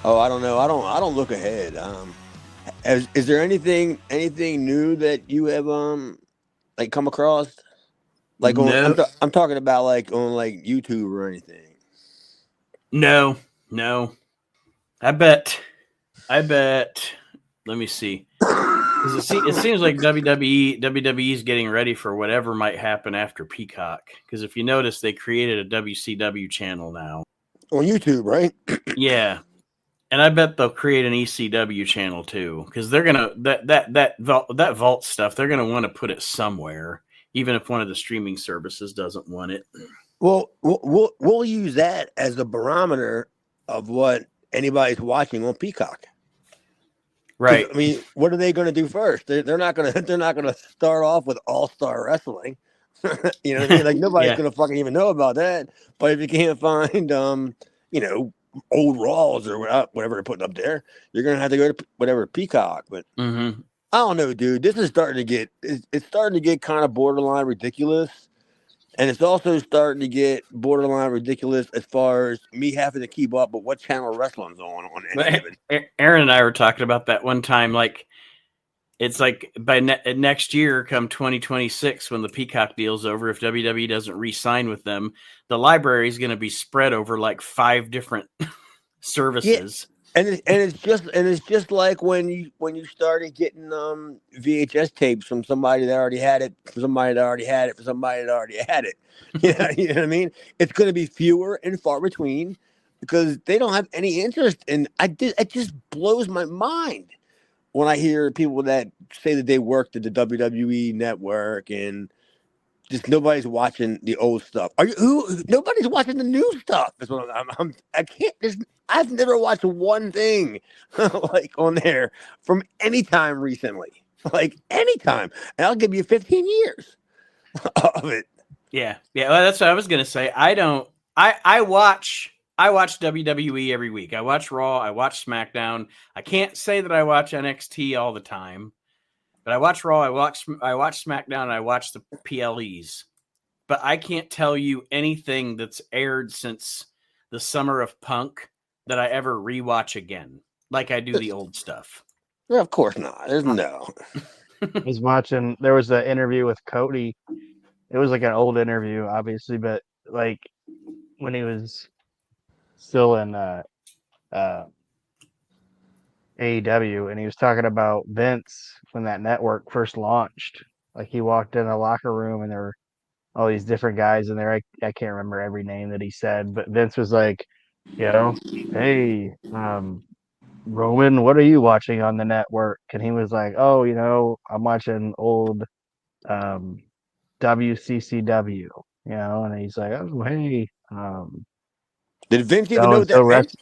Oh, I don't know. I don't look ahead. Is there anything new that you have like come across? Like No, I'm talking about like on like YouTube or anything. no, no. I bet. I bet. Let me see. Because it seems like WWE is getting ready for whatever might happen after Peacock. Because if you notice, they created a WCW channel now. On YouTube, right? Yeah, and I bet they'll create an ECW channel too. Because they're gonna that vault stuff. They're gonna want to put it somewhere, even if one of the streaming services doesn't want it. Well, we'll use that as a barometer of what anybody's watching on Peacock. Because Right. I mean, what are they going to do first? They're not going to they're not going to start off with All Star Wrestling. You know what I mean? Like nobody's Yeah. going to fucking even know about that. But if you can't find you know, old Raws or whatever they're putting up there, you're going to have to go to whatever Peacock. But Mm-hmm. I don't know, dude. This is starting to get it's starting to get kind of borderline ridiculous. And it's also starting to get borderline ridiculous as far as me having to keep up with what channel wrestling's on any But given. Aaron and I were talking about that one time. Like, it's like by next year, come 2026, when the Peacock deal's over, if WWE doesn't re-sign with them, the library is going to be spread over like 5 different Yeah, services. and it's just like when you started getting VHS tapes from somebody that already had it, from somebody that already had it, from somebody that already had it. Yeah, you know what I mean? It's going to be fewer and far between because they don't have any interest in. It just blows my mind when I hear people that say that they worked at the WWE network and just nobody's watching the old stuff. Are you who? Nobody's watching the new stuff. Is what I can't. I've never watched one thing like on there from any time recently. Like any time, and I'll give you 15 years of it. Yeah, yeah. Well, that's what I was going to say. I don't. I watch WWE every week. I watch Raw. I watch SmackDown. I can't say that I watch NXT all the time, but I watch Raw. I watch SmackDown. And I watch the PLEs. But I can't tell you anything that's aired since the summer of Punk that I ever rewatch again, like I do the old stuff. Of course not. There's no. I was watching. There was an interview with Cody. It was like an old interview, obviously, but like when he was still in uh, AEW, and he was talking about Vince when that network first launched. Like he walked in a locker room, and there were all these different guys in there. I can't remember every name that he said, but Vince was like, you know, hey, Roman, what are you watching on the network? And he was like, oh, I'm watching old um, WCCW, and he's like, oh, hey, Did Vince even so know and what so that meant? rest.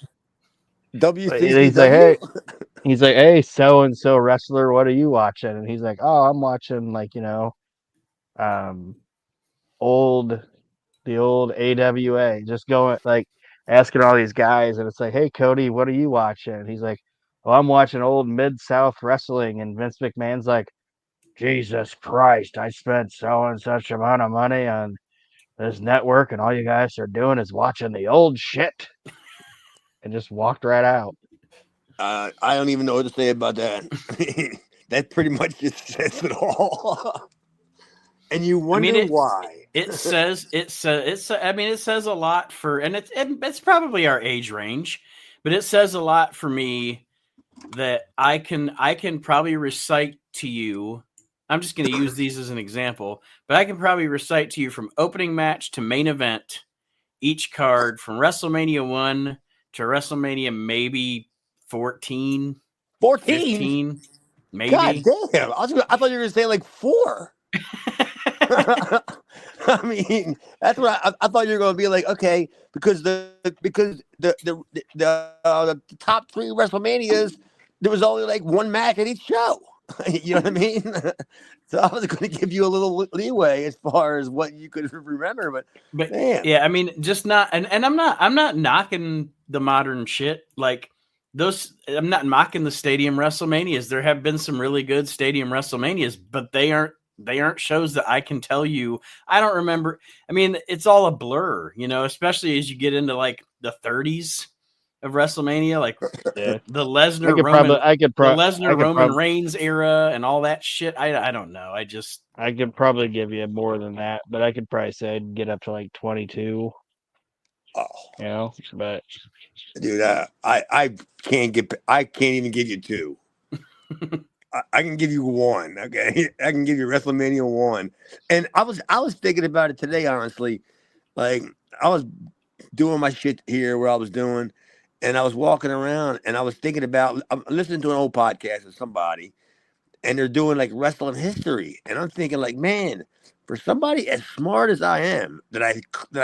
He's like, WCCW. hey, so and so wrestler, what are you watching? And he's like, oh, I'm watching like, um, old the old AWA, just going like asking all these guys, and it's like, hey Cody, what are you watching? And he's like, oh, I'm watching old Mid South wrestling, and Vince McMahon's like, Jesus Christ, I spent so and such amount of money on this network, and all you guys are doing is watching the old shit, and just walked right out. I don't even know what to say about that. That pretty much just says it all. And you I mean, wonder why. it says a lot for, and it's probably our age range, but it says a lot for me that I can probably recite to you. I'm just going to use these as an example, but I can probably recite to you from opening match to main event, each card from WrestleMania 1 to WrestleMania maybe 14, 14? 15, God maybe. damn. I thought you were going to say like 4. I mean, that's what I thought you were going to be like. Okay, because the top 3 WrestleManias, there was only like one match at each show. You know what I mean? So I was going to give you a little leeway as far as what you could remember, but But man, yeah, I mean, just not, and I'm not knocking the modern shit. Like those, I'm not knocking the stadium WrestleManias. There have been some really good stadium WrestleManias, but they aren't shows that I can tell you. I don't remember. I mean, it's all a blur, especially as you get into like the 30s. of WrestleMania, like Yeah. the Lesnar Roman, Roman Reigns era, and all that shit. I don't know. I could probably give you more than that, but I could probably say I'd get up to like 22. Oh, You know, but dude, I can't even give you two. I can give you one. Okay, I can give you WrestleMania 1. And I was thinking about it today, honestly. Like I was doing my shit here where I was doing, and I was walking around and I was thinking about. I'm listening to an old podcast of somebody, and they're doing like wrestling history, and I'm thinking like, man, for somebody as smart as I am, that I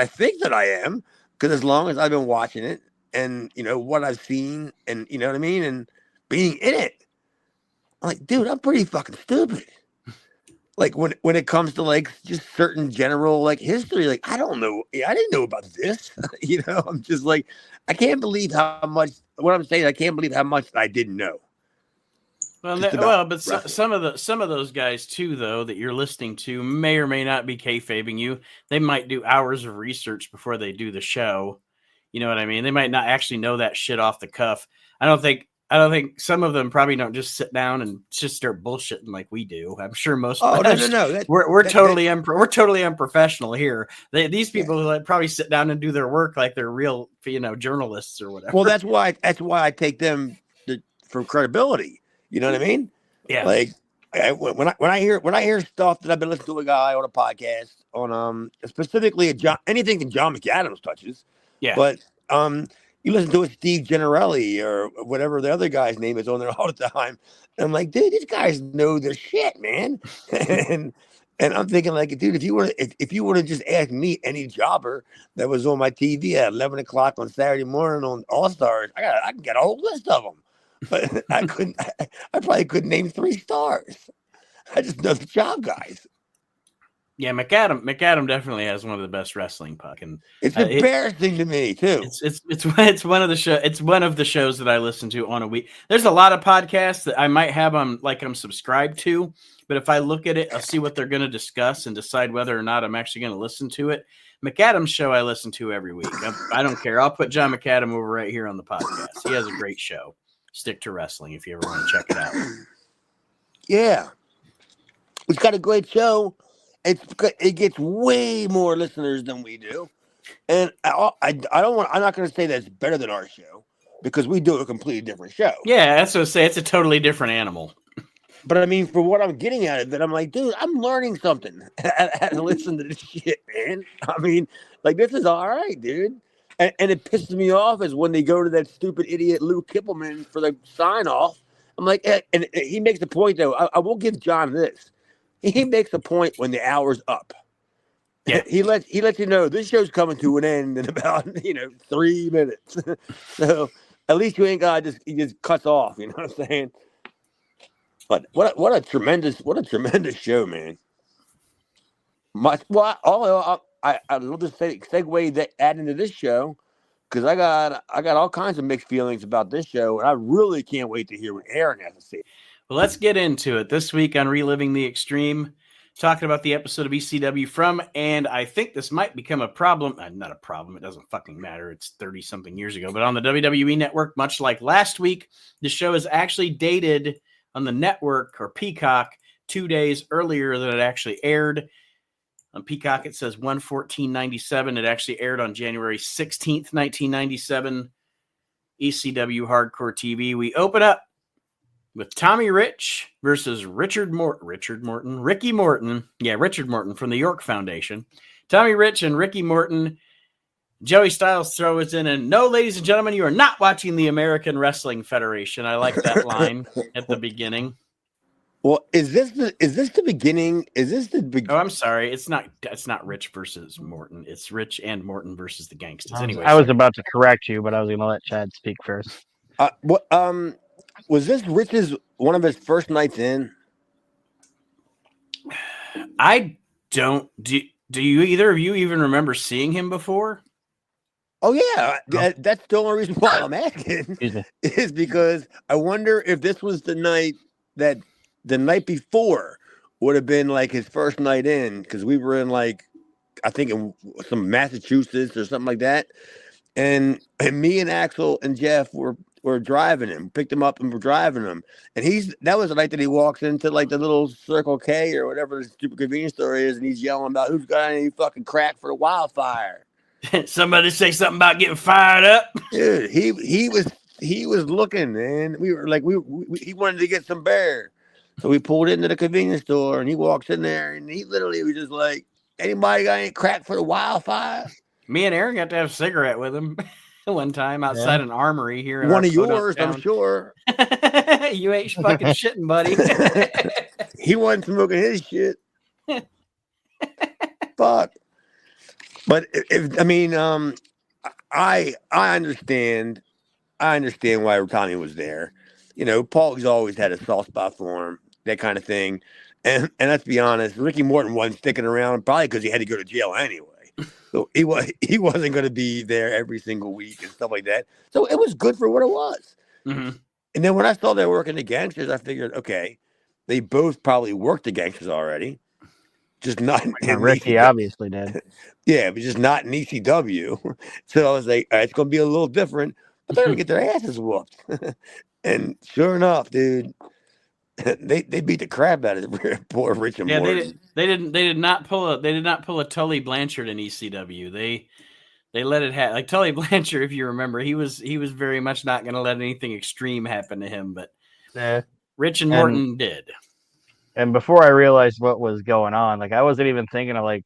think that I am, because as long as I've been watching it, and you know what I've seen, and you know what I mean, and being in it. I'm like, dude, I'm pretty fucking stupid. Like when it comes to like just certain general like history, like I don't know, I didn't know about this. You know, I'm just like, I can't believe how much. What I'm saying, I can't believe how much I didn't know. But some of those guys too, though, that you're listening to may or may not be kayfabing you. They might do hours of research before they do the show. You know what I mean? They might not actually know that shit off the cuff. I don't think some of them probably don't just sit down and just start bullshitting like we do. I'm sure most. Oh no! We're totally unprofessional here. These people like probably sit down and do their work like they're real, journalists or whatever. Well, that's why I take them for credibility. You know what I mean? Yeah. Like when I hear stuff that I've been listening to a guy on a podcast on specifically anything that John McAdams touches. Yeah. But you listen to a Steve Gennarelli or whatever the other guy's name is on there all the time. And I'm like, dude, these guys know their shit, man. and I'm thinking like, dude, if you would have just asked me any jobber that was on my TV at 11 o'clock on Saturday morning on All Stars, I can get a whole list of them. But I probably couldn't name 3 stars. I just know the job guys. Yeah, McAdam definitely has one of the best wrestling puck, and it's embarrassing to me too. It's one of the show. It's one of the shows that I listen to on a week. There's a lot of podcasts that I might have I'm subscribed to, but if I look at it, I'll see what they're going to discuss and decide whether or not I'm actually going to listen to it. McAdam's show I listen to every week. I don't care. I'll put John McAdam over right here on the podcast. He has a great show. Stick to Wrestling if you ever want to check it out. Yeah, he's got a great show. It gets way more listeners than we do, and I'm not going to say that it's better than our show because we do a completely different show. Yeah, that's what I say. It's a totally different animal. But I mean, for what I'm getting out of it, I'm like, dude, I'm learning something. And listen to this shit, man. I mean, like this is all right, dude. And it pisses me off is when they go to that stupid idiot Lou Kippelman for the sign off. I'm like, and he makes the point though. I will give John this. He makes a point when the hour's up. Yeah. He lets you know this show's coming to an end in about 3 minutes. So at least you ain't got he just cuts off. You know what I'm saying? But what a tremendous show, man. I'd love to segue that add into this show because I got all kinds of mixed feelings about this show, and I really can't wait to hear what Aaron has to say. Well, let's get into it. This week on Reliving the Extreme, talking about the episode of ECW from, and I think this might become a problem. Not a problem. It doesn't fucking matter. It's 30-something years ago. But on the WWE Network, much like last week, the show is actually dated on the network or Peacock 2 days earlier than it actually aired. On Peacock, it says 1/14/97. It actually aired on January 16th, 1997. ECW Hardcore TV. We open up with Tommy Rich versus Ricky Morton. Yeah, Richard Morton from the York Foundation. Tommy Rich and Ricky Morton. Joey Styles throws in, and no, ladies and gentlemen, you are not watching the American Wrestling Federation. I like that line at the beginning. Well, is this the beginning? Is this the beginning? Oh, I'm sorry. It's not Rich versus Morton. It's Rich and Morton versus the Gangsters. Anyway, I was about to correct you, but I was going to let Chad speak first. Was this Rich's one of his first nights in? I don't. Do you either of you even remember seeing him before? Oh yeah, that's the only reason why I'm asking is because I wonder if this was the night that the night before would have been like his first night in because we were in like I think in some Massachusetts or something like that, and me and Axel and Jeff were driving him, picked him up and we're driving him. And that was the night that he walks into like the little Circle K or whatever the stupid convenience store is, and he's yelling about who's got any fucking crack for the wildfire. Somebody say something about getting fired up. Dude, he was looking, man. We were like he wanted to get some bear. So we pulled into the convenience store and he walks in there and he literally was just like, anybody got any crack for the wildfire? Me and Aaron got to have a cigarette with him one time outside an armory here. In One of yours, I'm sure. You ain't fucking shitting, buddy. He wasn't smoking his shit. Fuck. But I understand. I understand why Tommy was there. You know, Paul's always had a soft spot for him, that kind of thing. And let's be honest, Ricky Morton wasn't sticking around probably because he had to go to jail anyway. So he wasn't going to be there every single week and stuff like that. So it was good for what it was. Mm-hmm. And then when I saw they were working the gangsters, I figured, okay, they both probably worked the gangsters already, just not. Ricky ECW. obviously did. Yeah, but just not in ECW. So I was like, all right, it's going to be a little different. But they're going to get their asses whooped. And sure enough, dude, they beat the crap out of poor Rich and Morton. They did not pull a Tully Blanchard in ECW. They let it happen. Like Tully Blanchard, if you remember, he was very much not going to let anything extreme happen to him, but Rich and Morton did. And before I realized what was going on, like I wasn't even thinking of like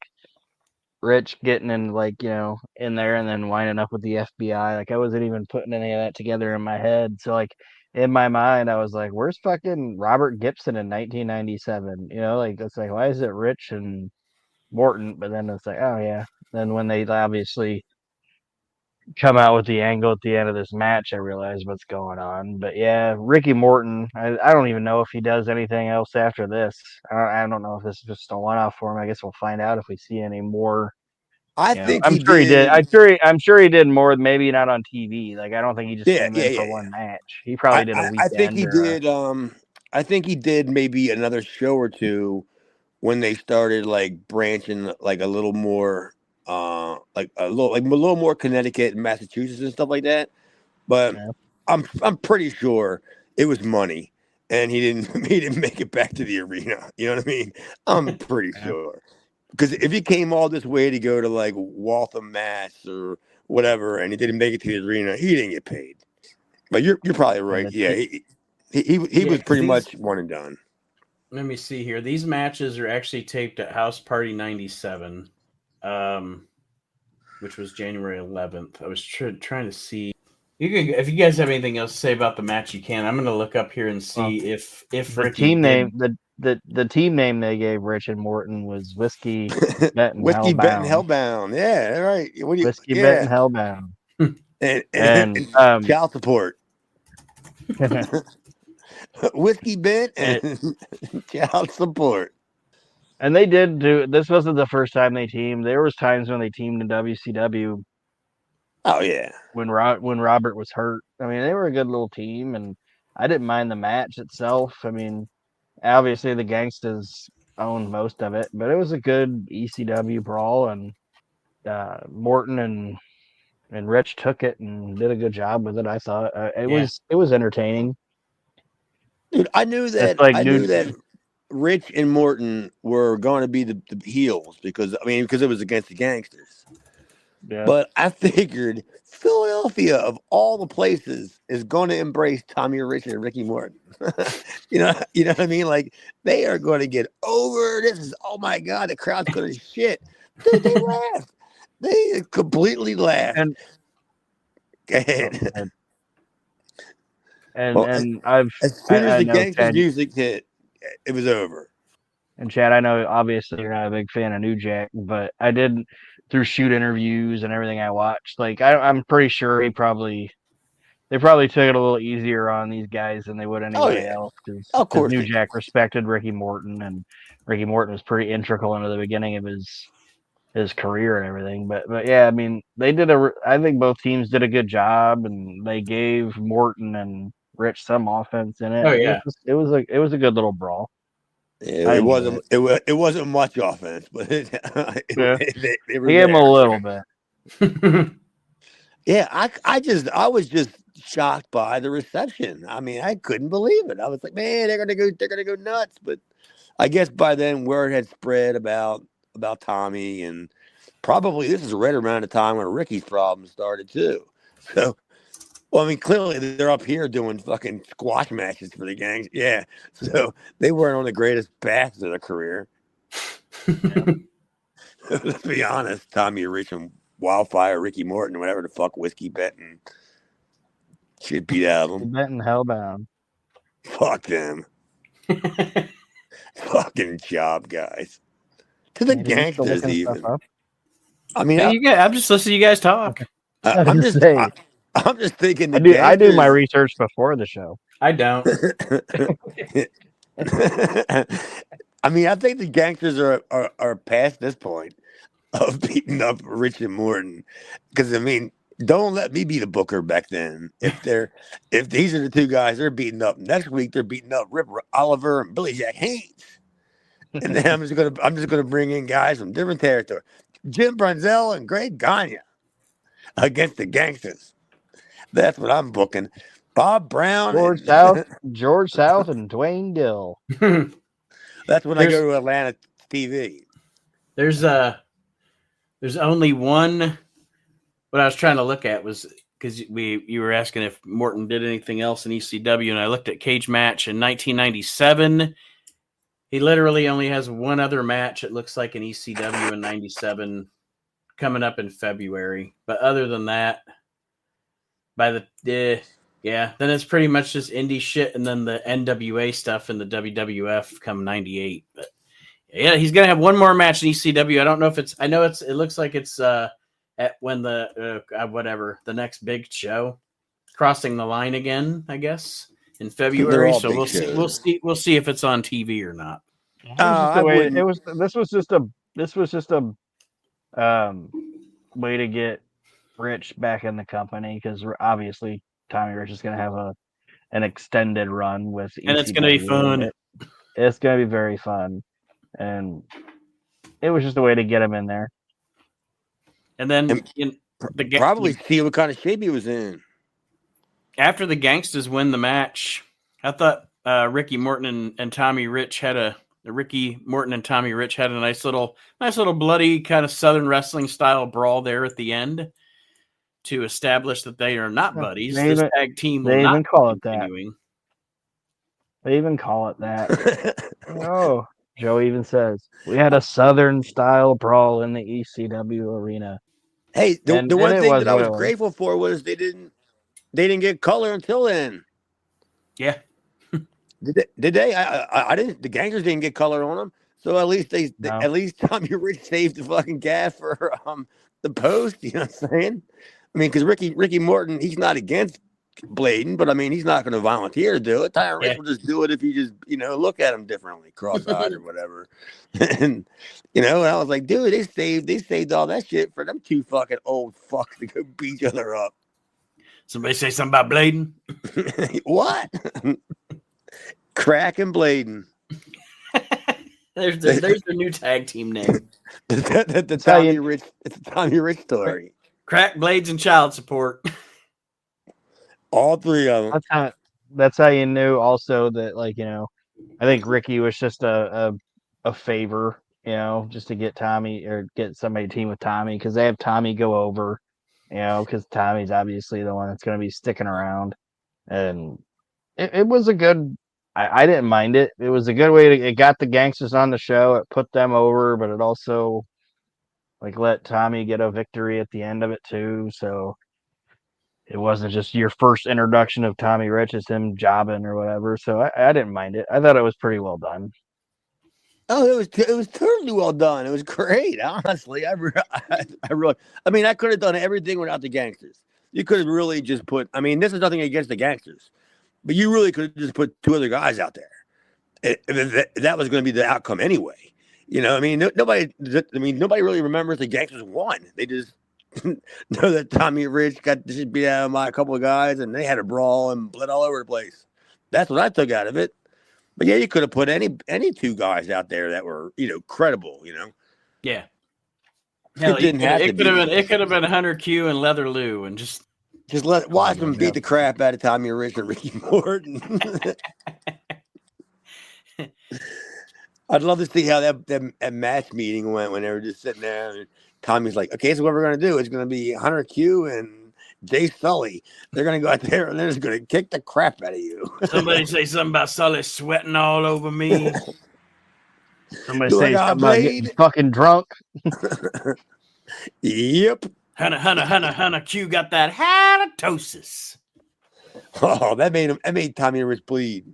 Rich getting in, like, you know, in there and then winding up with the FBI. Like I wasn't even putting any of that together in my head. So like in my mind, I was like, "Where's fucking Robert Gibson in 1997?" You know, like it's like, why is it Rich and Morton? But then it's like, oh yeah. Then when they obviously come out with the angle at the end of this match, I realized what's going on. But yeah, Ricky Morton, I don't even know if he does anything else after this. I don't know if this is just a one-off for him. I guess we'll find out if we see any more. I think I'm sure he did. I'm sure he did more. Maybe not on TV. Like I don't think he just came in for one match. He probably did a weekend. I think he did. I think he did maybe another show or two when they started like branching like a little more. Like a little more Connecticut and Massachusetts and stuff like that, but I'm pretty sure it was money, and he didn't make it back to the arena. You know what I mean? I'm pretty sure, because if he came all this way to go to like Waltham, Mass, or whatever, and he didn't make it to the arena, he didn't get paid. But you're probably right. Yeah, he was pretty much one and done. Let me see here. These matches are actually taped at House Party 97. Which was January 11th. I was trying to see. If you guys have anything else to say about the match, you can. I'm going to look up here and see if the Ricky team name the team name they gave Rich and Morton was Whiskey Benton Whiskey Hellbound. Benton Hellbound. Yeah, right. Whiskey Benton Hellbound. and child support. Whiskey Bent and child support. And they did do. This wasn't the first time they teamed. There was times when they teamed in WCW. Oh yeah, when Robert was hurt. I mean, they were a good little team, and I didn't mind the match itself. I mean, obviously the Gangstas owned most of it, but it was a good ECW brawl, and Morton and Rich took it and did a good job with it. I thought it was entertaining. Dude, I knew that Rich and Morton were going to be the heels because it was against the Gangsters. Yeah. But I figured Philadelphia, of all the places, is going to embrace Tommy Rich and Ricky Morton. you know what I mean? Like they are going to get over this. Oh my God, the crowd's going to shit. Dude, they laughed. They completely laughed. And go ahead. As soon as the Gangsters music hit, it was over. And Chad, I know obviously you're not a big fan of New Jack, but I did through shoot interviews and everything I watched. Like I'm pretty sure they probably took it a little easier on these guys than they would anybody else. Of course, New Jack respected Ricky Morton, and Ricky Morton was pretty integral into the beginning of his career and everything. But yeah, I mean, I think both teams did a good job, and they gave Morton and Rich some offense in it. Oh yeah, it was a good little brawl. It wasn't much offense, but they gave him a little bit. Yeah, I was just shocked by the reception. I mean, I couldn't believe it. I was like, man, they're gonna go nuts. But I guess by then word had spread about Tommy, and probably this is right around the time when Ricky's problems started too. So, well, I mean, clearly they're up here doing fucking squash matches for the gangs. Yeah, so they weren't on the greatest path of their career. Let's be honest, Tommy Rich and Wildfire, Ricky Morton, whatever the fuck, Whiskey Betting shit beat out of them. Benton Hellbound. Fuck them. Fucking job guys. To the Man, are you still gangsters, looking stuff even. up? I mean, Hey, I'm just listening to you guys talk. I'm Just just, saying. I'm just thinking the I do my gangsters. research before the show. I don't. I mean, I think the gangsters are past this point of beating up Rich and Morton, because I mean, don't let me be the booker back then. If these are the two guys they're beating up next week, they're beating up Rip Oliver and Billy Jack Haynes, and then I'm just gonna bring in guys from different territory, Jim Brunzell and Greg Gagne against the gangsters. That's what I'm booking. Bob Brown George South, and Dwayne Gill. That's when I go to Atlanta TV. There's only one. What I was trying to look at was because you were asking if Morton did anything else in ECW, and I looked at Cage Match in 1997. He literally only has one other match. It looks like in ECW in '97, coming up in February. But other than that, then it's pretty much just indie shit, and then the NWA stuff and the WWF come '98. But yeah, he's gonna have one more match in ECW. I don't know if it's. I know it's. It looks like it's at when the the next big show, crossing the line again. I guess in February. So we'll see. We'll see if it's on TV or not. This was just a way to get Rich back in the company, because obviously Tommy Rich is going to have an extended run with ECW, and it's going to be fun. It's going to be very fun, and it was just a way to get him in there. And then probably see what kind of shape he was in. After the Gangstas win the match, I thought Ricky Morton and Tommy Rich had a nice little bloody kind of Southern wrestling style brawl there at the end to establish that they are not buddies. This tag team will not call it continuing. They even call it that. Oh, Joe even says we had a Southern style brawl in the ECW arena. Hey, the one thing that I was grateful for was they didn't get color until then. Yeah. Did they? I didn't. The gangsters didn't get color on them, so at least at least Tommy Rich saved the fucking gaff for the post. You know what I'm saying? I mean, because Ricky Morton, he's not against blading, but I mean, he's not going to volunteer to do it. Tommy Rich will just do it if you just look at him differently, cross-eyed or whatever. And and I was like, dude, they saved all that shit for them two fucking old fucks to go beat each other up. Somebody say something about blading? What? Crack and Bladen. there's the new tag team name. the Tommy Rich. It's a Tommy Rich story. Crack, Blades, and child support. All three of them. That's how you knew. Also that I think Ricky was just a favor, just to get Tommy or get somebody to team with Tommy, because they have Tommy go over, because Tommy's obviously the one that's going to be sticking around, and it was a good. I didn't mind it. It was a good way it got the gangsters on the show. It put them over, but it also let Tommy get a victory at the end of it too. So it wasn't just your first introduction of Tommy Rich as him jobbing or whatever. So I didn't mind it. I thought it was pretty well done. Oh, it was totally well done. It was great. Honestly, I mean, I could have done everything without the gangsters. You could have really just put. I mean, this is nothing against the gangsters, but you really could have just put two other guys out there. That was going to be the outcome anyway. I mean, nobody really remembers the gangsters won. They just know that Tommy Rich got the shit beat out of him by a couple of guys, and they had a brawl and bled all over the place. That's what I took out of it. But yeah, you could have put any two guys out there that were credible. Yeah. Hell, It didn't have to be. It could have been Hunter Q and Leather Lou, and just watch them beat the crap out of Tommy Rich and Ricky Morton. I'd love to see how that match meeting went when they were just sitting there. And Tommy's like, okay, so what we're going to do is going to be Hunter Q and Jay Sully. They're going to go out there and they're just going to kick the crap out of you. Somebody say something about Sully sweating all over me. Somebody say something about getting fucking drunk. Yep. Hunter Q got that halitosis. Oh, that made Tommy Rich bleed.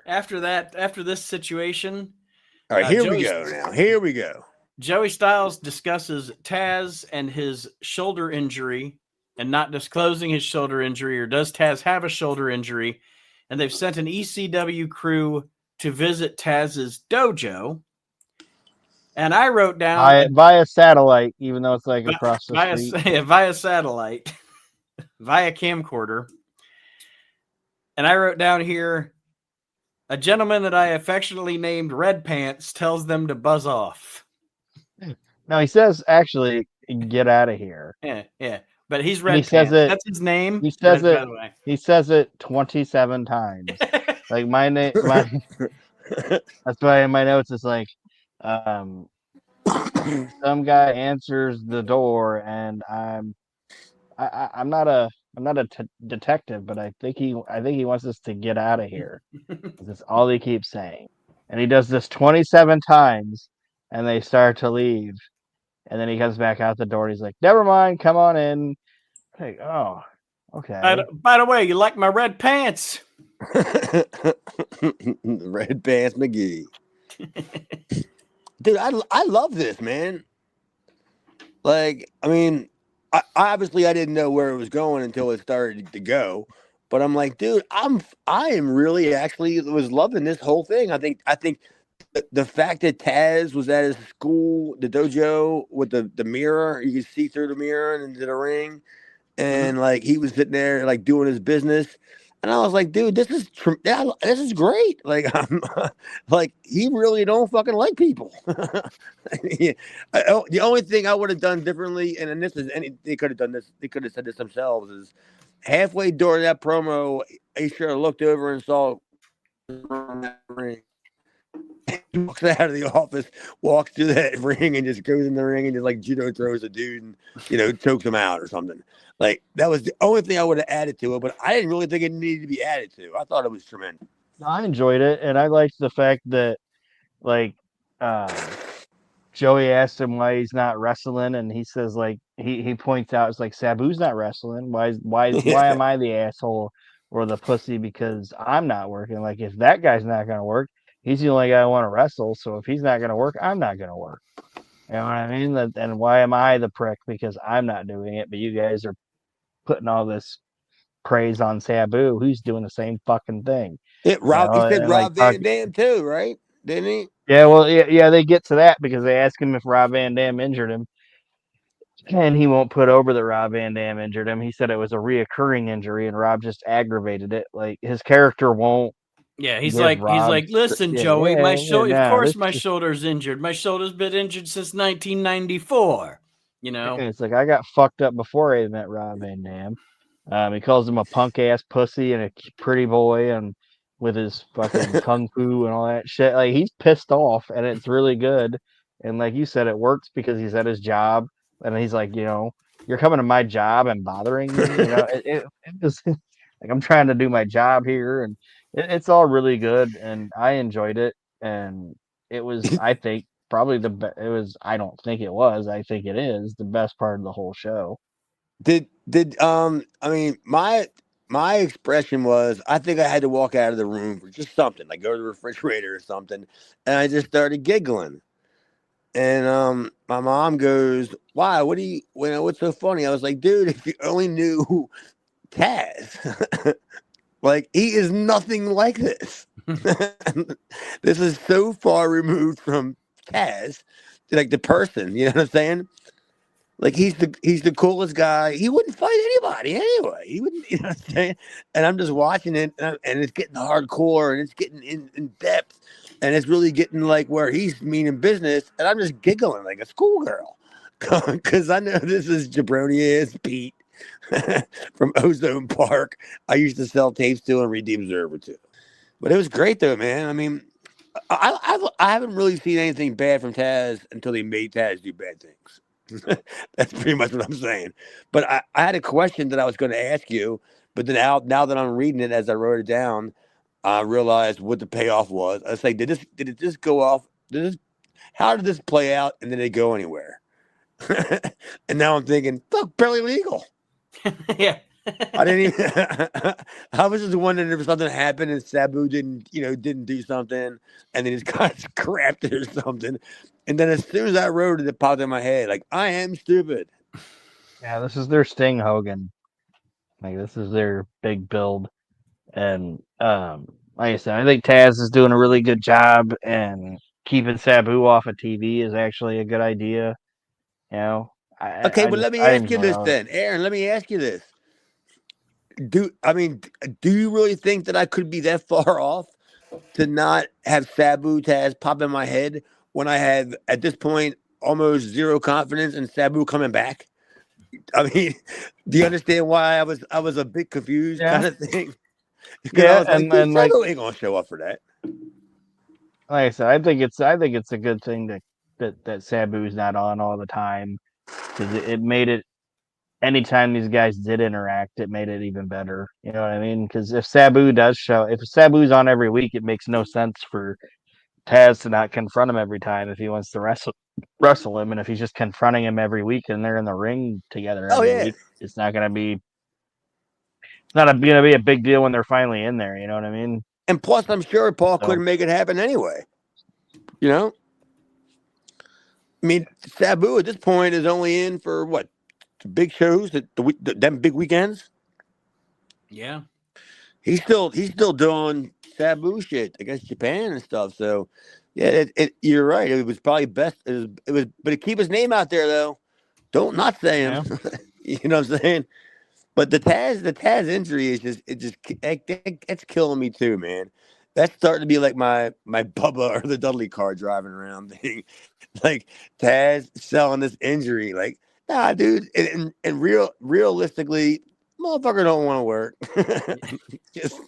After this situation, all right, here we go. Joey Styles discusses Taz and his shoulder injury and not disclosing his shoulder injury, or does Taz have a shoulder injury? And they've sent an ECW crew to visit Taz's dojo. And I wrote down via satellite, even though it's like across the street. Via satellite, via camcorder. And I wrote down here, a gentleman that I affectionately named Red Pants tells them to buzz off. No, he says, actually, get out of here. Yeah. But he's Red Pants. That's his name. He says it. By the way. He says it 27 times. Like my name. That's why in my notes it's like, some guy answers the door, and I'm not a detective, but I think he wants us to get out of here. That's all he keeps saying, and he does this 27 times, and they start to leave, and then he comes back out the door. And he's like, "Never mind, come on in." Like, oh, okay. By the way, you like my red pants? Red Pants McGhee. Dude, I love this, man. Like, I mean, I didn't know where it was going until it started to go, but I'm like, dude, I am really actually was loving this whole thing. I think the fact that Taz was at his school, the dojo, with the mirror, you could see through the mirror and into the ring, and like he was sitting there like doing his business. And I was like, dude, this is great. Like, I'm like, he really don't fucking like people. The only thing I would have done differently, and they could have done this, they could have said this themselves, is halfway during that promo, he should have looked over and saw that ring. He walks out of the office, walks through that ring, and just goes in the ring and just like judo throws a dude and chokes him out or something. Like, that was the only thing I would have added to it, but I didn't really think it needed to be added to. I thought it was tremendous. I enjoyed it, and I liked the fact that, like, Joey asked him why he's not wrestling, and he says, like, he points out, it's like, Sabu's not wrestling. Why am I the asshole or the pussy because I'm not working? Like, if that guy's not going to work, he's the only guy I want to wrestle, so if he's not going to work, I'm not going to work. You know what I mean? And why am I the prick because I'm not doing it, but you guys are putting all this praise on Sabu, who's doing the same fucking thing. He said Rob Van Dam too, right? Didn't he? Yeah, well, yeah, they get to that because they ask him if Rob Van Dam injured him, and he won't put over that Rob Van Dam injured him. He said it was a reoccurring injury, and Rob just aggravated it. Like, his character won't. Yeah, he's like, listen, Joey, my shoulder. Of course, my shoulder's injured. My shoulder's been injured since 1994. It's like, I got fucked up before I met Rob Van Dam. He calls him a punk ass pussy and a pretty boy, and with his fucking kung fu and all that shit. Like, he's pissed off, and it's really good. And like you said, it works because he's at his job, and he's like, you're coming to my job and bothering me. It was like, I'm trying to do my job here, and it's all really good, and I enjoyed it. And it was, I think, probably it was. I don't think it was. I think it is the best part of the whole show. I mean, my expression was, I think I had to walk out of the room for just something, like go to the refrigerator or something, and I just started giggling. And my mom goes, "Why? What's so funny?" I was like, "Dude, if you only knew Taz, like, he is nothing like this. This is so far removed from Taz, like the person. You know what I'm saying?" Like he's the coolest guy. He wouldn't fight anybody anyway. He wouldn't, you know what I'm saying? And I'm just watching it, and it's getting hardcore, and it's getting in depth, and it's really getting like where he's meaning business, and I'm just giggling like a schoolgirl, because I know this is Jabroni is Pete from Ozone Park. I used to sell tapes to and read the Observer to. But it was great though, man. I mean, I haven't really seen anything bad from Taz until they made Taz do bad things. That's pretty much what I'm saying. But I had a question that I was going to ask you, but then now that I'm reading it as I wrote it down, I realized what the payoff was. I was like, did it just go off? How did this play out? And did it go anywhere? And now I'm thinking, fuck, barely legal. Yeah. I didn't even. I was just wondering if something happened and Sabu didn't do something, and then his got scrapped it or something. And then as soon as I wrote it, it popped in my head like, I am stupid. Yeah, this is their Sting Hogan. Like this is their big build, and like I said, I think Taz is doing a really good job, and keeping Sabu off of TV is actually a good idea. You know, Okay, but let me I ask you enjoy this it. then, Aaron. Let me ask you this: do you really think that I could be that far off to not have Sabu Taz pop in my head when I have at this point almost zero confidence in Sabu coming back? I mean, do you understand why I was a bit confused, Yeah, kind of thing? Because I yeah, was like, dude, and like Sabu ain't gonna show up for that. I said, I think it's a good thing that Sabu's not on all the time, because it made it, anytime these guys did interact, it made it even better. You know what I mean? Because if Sabu's on every week, it makes no sense for Taz to not confront him every time if he wants to wrestle him, and if he's just confronting him every week and they're in the ring together Oh every yeah, week, it's not gonna be a big deal when they're finally in there. You know what I mean? and plus, I'm sure Paul So couldn't make it happen anyway. You know, I mean, Sabu at this point is only in for what, big shows, them big weekends. Yeah. He's still doing Sabu shit against Japan and stuff. So yeah, you're right. It was probably best. It was, but to keep his name out there though, don't not say him. yeah, You know what I'm saying? But the Taz injury is it's killing me too, man. That's starting to be like my Bubba or the Dudley car driving around thing. Like Taz selling this injury, like nah, dude. And realistically, motherfucker don't want to work. Just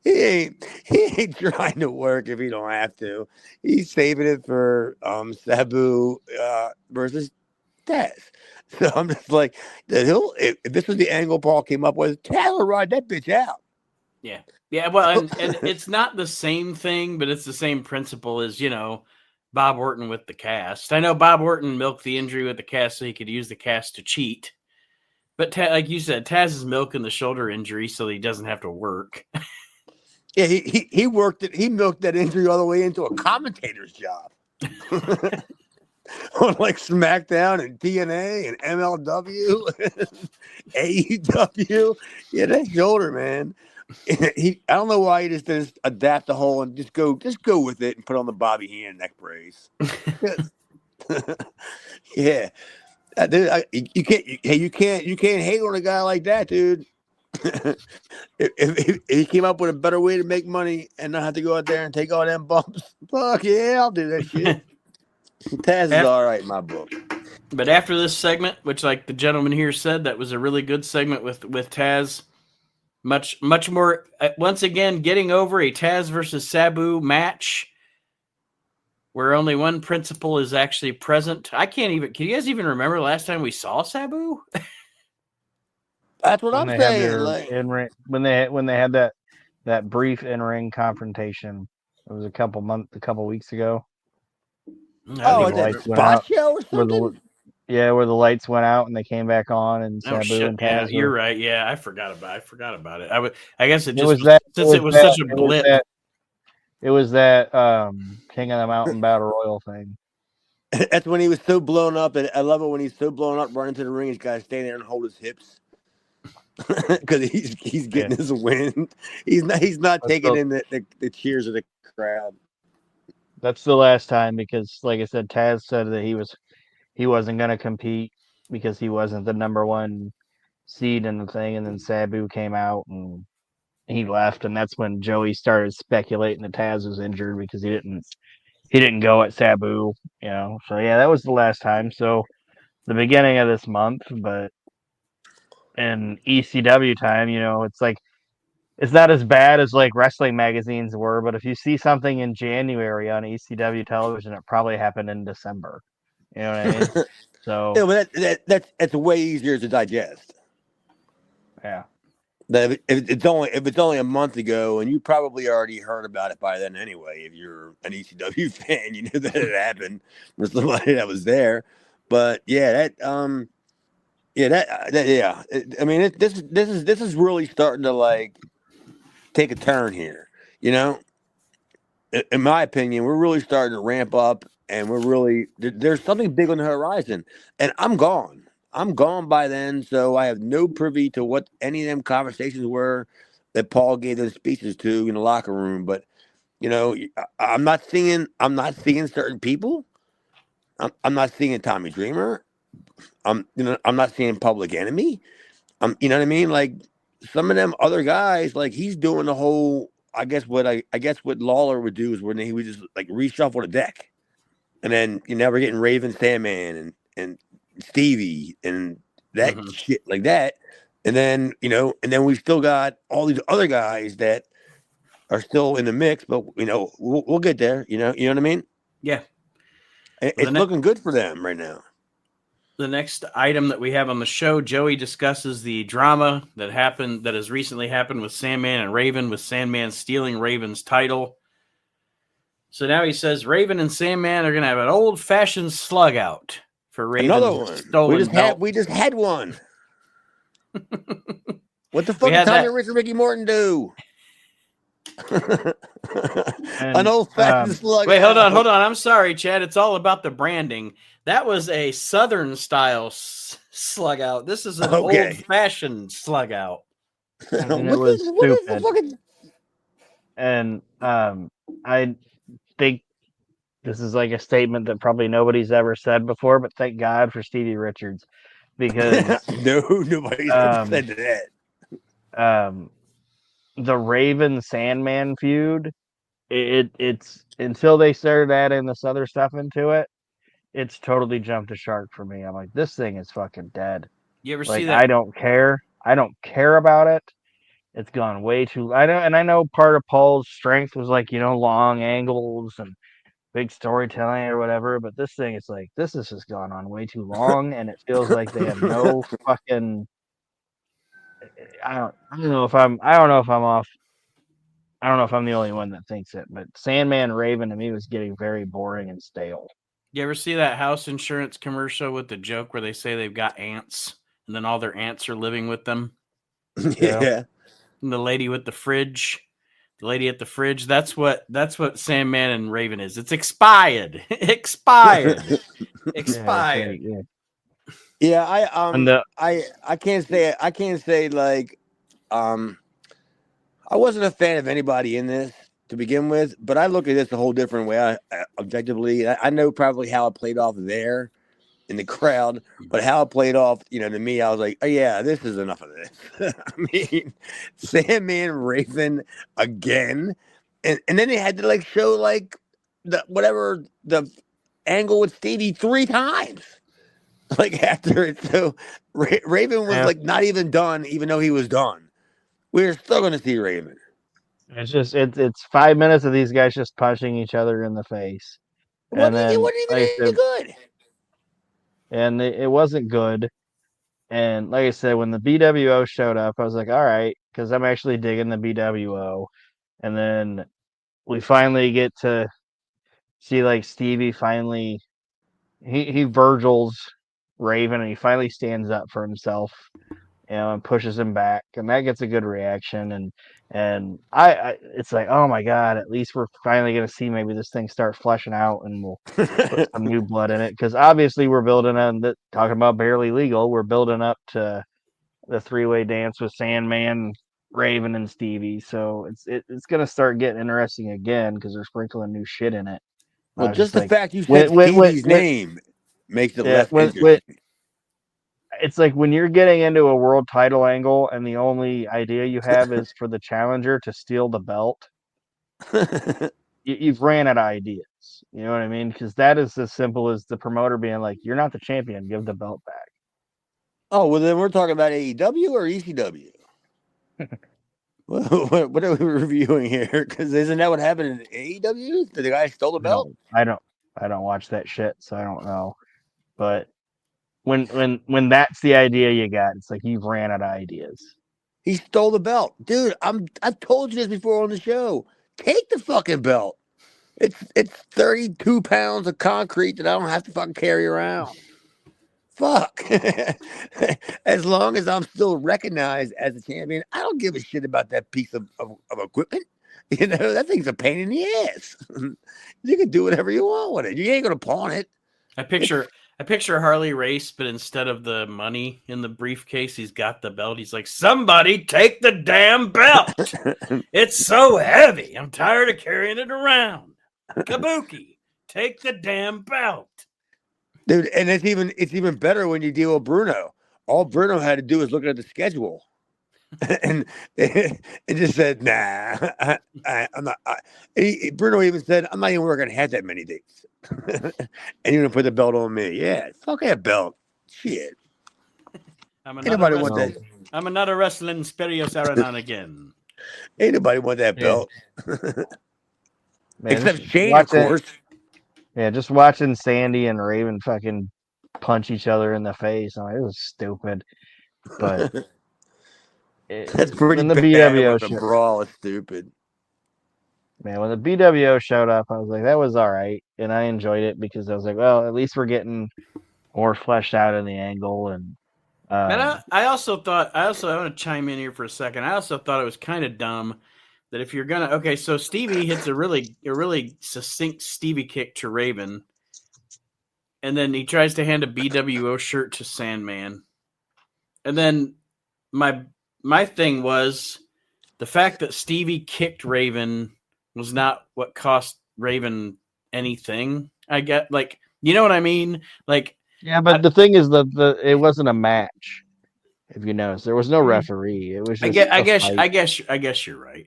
he ain't trying to work if he don't have to. He's saving it for Sabu versus Taz. So I'm just like, if this was the angle Paul came up with, Taz will ride that bitch out. Yeah. Yeah. Well, and it's not the same thing, but it's the same principle as, Bob Orton with the cast. I know Bob Orton milked the injury with the cast so he could use the cast to cheat. But like you said, Taz is milking the shoulder injury so he doesn't have to work. Yeah, he worked it. He milked that injury all the way into a commentator's job on like SmackDown and TNA and MLW, AEW. Yeah, that shoulder, man. I don't know why he just didn't adapt the whole and just go with it and put on the Bobby Heenan neck brace. Yeah, dude, you can't hate on a guy like that, dude. if he came up with a better way to make money and not have to go out there and take all them bumps, fuck yeah, I'll do that shit. Taz is all right in my book. But after this segment, which like the gentleman here said, that was a really good segment with Taz. Much more. Once again, getting over a Taz versus Sabu match where only one principal is actually present. Can you guys even remember the last time we saw Sabu? That's what when I'm they had saying. their Like, in ring, when they had that brief in ring confrontation, it was a couple weeks ago. oh, Where is the that lights a went spot out. show or Where something? where the lights went out and they came back on, and Oh Sabu shit! and Yeah, Taz you're were. right. Yeah, I forgot about it. I guess it It just was that. since it was such a blip. It was that King of the Mountain Battle Royal thing. That's when he was so blown up, and I love it when he's so blown up, running to the ring. He's got to stand there and hold his hips because he's Yeah, getting his wind. He's not that's taking the in the cheers of the crowd. that's the last time, because, like I said, Taz said that he wasn't going to compete because he wasn't the number one seed in the thing, and then Sabu came out and he left, and that's when Joey started speculating that Taz was injured because he didn't go at Sabu, you know. So yeah, that was the last time. So the beginning of this month, but in ECW time, you know, it's like it's not as bad as like wrestling magazines were, but if you see something in January on ECW television, it probably happened in December. You know what I mean? So Yeah, but that's way easier to digest. yeah. That if it's only a month ago, and you probably already heard about it by then anyway. If you're an ECW fan, you knew that it happened for somebody that was there. But yeah, I mean, this is really starting to like take a turn here. You know, in my opinion, we're really starting to ramp up, and there's something big on the horizon. And I'm gone. I'm gone by then, so I have no privy to what any of them conversations were that Paul gave those speeches to in the locker room. But you know, I'm not seeing certain people. I'm not seeing Tommy Dreamer. I'm not seeing Public Enemy. You know what I mean? Like some of them other guys, like he's doing the whole. I guess what Lawler would do is when he would just like reshuffle the deck, and then you know we're getting Raven, Sandman, and Stevie, and that Mhm. shit like that, and then you know, and then we still got all these other guys that are still in the mix, but you know we'll get there. You know what I mean? Yeah. The, It's ne- looking good for them right now. the next item that we have on the show, Joey discusses the drama that has recently happened with Sandman and Raven, with Sandman stealing Raven's title. So now he says Raven and Sandman are going to have an old-fashioned slug out for Another Raven's one. stolen belt. We just had one. What the We fuck did had Tommy that. Rich and Ricky Morton do? An And old fashioned slug. Wait, hold out. on. I'm sorry, Chad. It's all about the branding. That was a Southern style slug out. This is an Okay. old-fashioned slug out. and it was What is the stupid. fucking? And I think this is like a statement that probably nobody's ever said before, but thank God for Stevie Richards because No, nobody's ever um, said that. um, the Raven Sandman feud, it's until they started adding this other stuff into it, it's totally jumped a shark for me. I'm like, this thing is fucking dead. You ever see Like, that? I don't care. I don't care about it. It's gone way too. I know part of Paul's strength was like, you know, long angles and big storytelling or whatever, but this thing is like, this has just gone on way too long, and it feels like they have no fucking. I don't know if I'm off. I don't know if I'm the only one that thinks it, but Sandman Raven to me was getting very boring and stale. You ever see that house insurance commercial with the joke where they say they've got ants and then all their ants are living with them? Yeah. And the lady with the fridge, the lady at the fridge, that's what Sandman and Raven is. It's expired. expired. Expired. Yeah. Yeah, And the I can't say like I wasn't a fan of anybody in this to begin with, but I look at this a whole different way. Objectively, I know probably how it played off there in the crowd, but how it played off, you know, to me, I was like, oh yeah, this is enough of this. I mean, Sandman Raven again, and then they had to like show like the angle with Stevie 3 times, like after it. So Raven was yeah, like not even done, even though he was done. We're still going to see Raven. it's just it's 5 minutes of these guys just punching each other in the face, and It then wasn't even like I any said, good. and it wasn't good. And like I said, when the BWO showed up, I was like, all right, because I'm actually digging the BWO. And then we finally get to see like Stevie finally he Virgil's Raven, and he finally stands up for himself, you know, and pushes him back, and that gets a good reaction. And I it's like, oh my god, at least we're finally gonna see maybe this thing start fleshing out, and we'll put some new blood in it, because obviously we're building on that. Talking about barely legal, we're building up to the three-way dance with Sandman, Raven, and Stevie. So it's gonna start getting interesting again because they're sprinkling new shit in it. I Well, was just just the like, fact you said Stevie's name makes it Yeah, less interesting. it's like when you're getting into a world title angle and the only idea you have is for the challenger to steal the belt, you've ran out of ideas. You know what I mean? Because that is as simple as the promoter being like, "You're not the champion. Give the belt back." Oh, well, then we're talking about AEW or ECW? What are we reviewing here? Because isn't that what happened in AEW? The guy stole the belt? I don't watch that shit, so I don't know. But when that's the idea you got, it's like you've ran out of ideas. He stole the belt. Dude, I've told you this before on the show. Take the fucking belt. It's 32 pounds of concrete that I don't have to fucking carry around. Fuck. As long as I'm still recognized as a champion, I don't give a shit about that piece of equipment. You know, that thing's a pain in the ass. You can do whatever you want with it. You ain't gonna pawn it. I picture Harley Race, but instead of the money in the briefcase, he's got the belt. He's like, "Somebody take the damn belt! It's so heavy. I'm tired of carrying it around. Kabuki, take the damn belt." Dude, and it's even better when you deal with Bruno. All Bruno had to do was look at the schedule, and it just said, "Nah, I'm not." Bruno even said, "I'm not even working half that many dates," and you're gonna put the belt on me? Yeah, fuck that belt. Shit. I'm Ain't nobody want that. I'm another wrestling Spirios Aranon again. Ain't nobody want that Yeah. belt. Man, Except just Shane, of course. Yeah, just watching Sandy and Raven fucking punch each other in the face. I'm like, it was stupid. But That's pretty when the bad. BWO When the brawl is stupid. man, when the BWO showed up, I was like, that was all right, and I enjoyed it because I was like, well, at least we're getting more fleshed out in the angle. And And I also want to chime in here for a second. I also thought it was kind of dumb that if you're gonna so Stevie hits a really succinct Stevie kick to Raven, and then he tries to hand a BWO shirt to Sandman, and then my thing was the fact that Stevie kicked Raven was not what cost Raven anything. I get you know what I mean, yeah, but the thing is, the it wasn't a match. If you notice, there was no referee. It was just I guess fight. I guess you're right.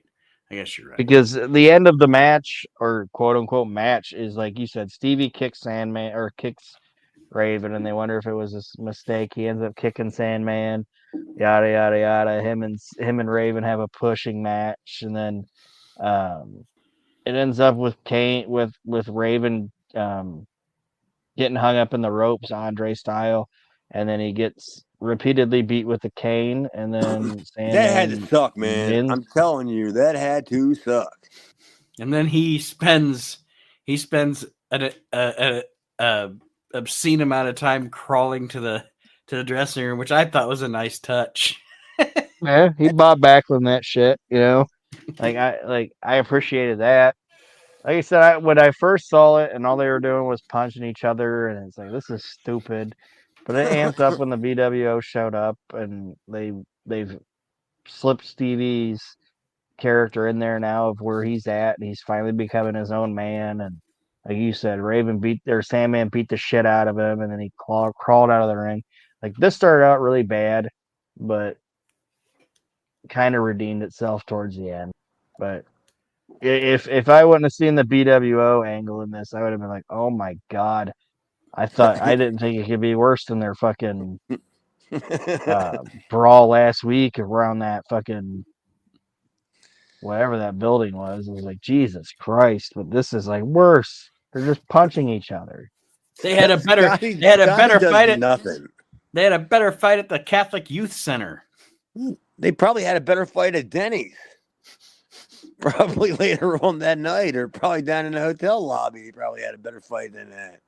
Because the end of the match, or quote unquote match, is like you said, Stevie kicks Sandman or kicks Raven, and they wonder if it was a mistake. He ends up kicking Sandman, yada yada yada. Him and Raven have a pushing match, and then it ends up with Raven getting hung up in the ropes, Andre style, and then he gets repeatedly beat with the cane, and then That had to Sandman suck, man. wins. I'm telling you, that had to suck. And then he spends an obscene amount of time crawling to the dressing room, which I thought was a nice touch. Yeah, he bought back from that shit, you know. I appreciated that. Like I said, when I first saw it and all they were doing was punching each other, and it's like this is stupid. But it amped up when the BWO showed up, and they've slipped Stevie's character in there now of where he's at, and he's finally becoming his own man. And like you said, Sandman beat the shit out of him, and then he crawled out of the ring. Like this started out really bad, but kind of redeemed itself towards the end. But if I wouldn't have seen the BWO angle in this, I would have been like, oh my god. I didn't think it could be worse than their fucking brawl last week around that fucking whatever that building was. It was like, Jesus Christ, but this is like worse. They're just punching each other. They had a better Scotty fight at nothing. They had a better fight at the Catholic Youth Center. They probably had a better fight at Denny's. Probably later on that night, or probably down in the hotel lobby. They probably had a better fight than that.